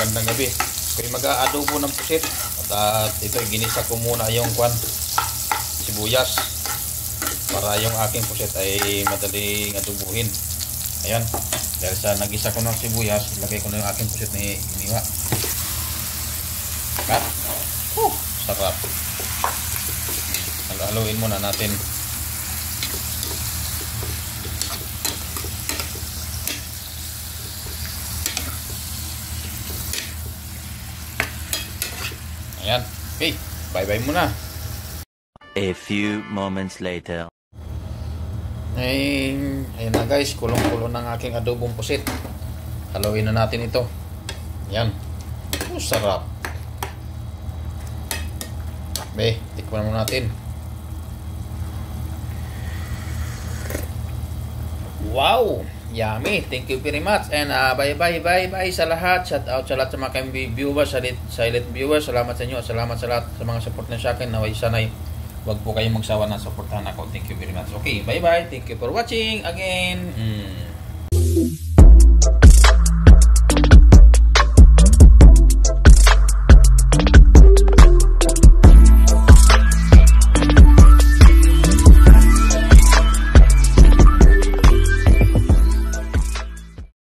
magandang gabi. Okay, mag-aadobo ng pusit. At ito, ginisa ko muna yung sibuyas para yung aking pusit ay madaling adobuhin. Ayan, dahil sa nagisa ko ng sibuyas, ilagay ko na yung aking pusit na iniwa. At, sarap. Halo-haloin muna natin. Ayan. Okay. Bye-bye muna. A few moments later. Ayun na guys. Kulong-kulo ng aking adobong pusit. Haluin na natin ito. Ayan. Sarap. Tikman muna natin. Wow! Yummy! Thank you very much. And bye-bye sa lahat. Shout out sa lahat sa mga viewers, silent viewers. Salamat sa inyo. Salamat sa lahat sa mga support na sa akin. Naway sanay wag po kayong magsawa na supportahan ako. Thank you very much. Okay, bye-bye. Thank you for watching again.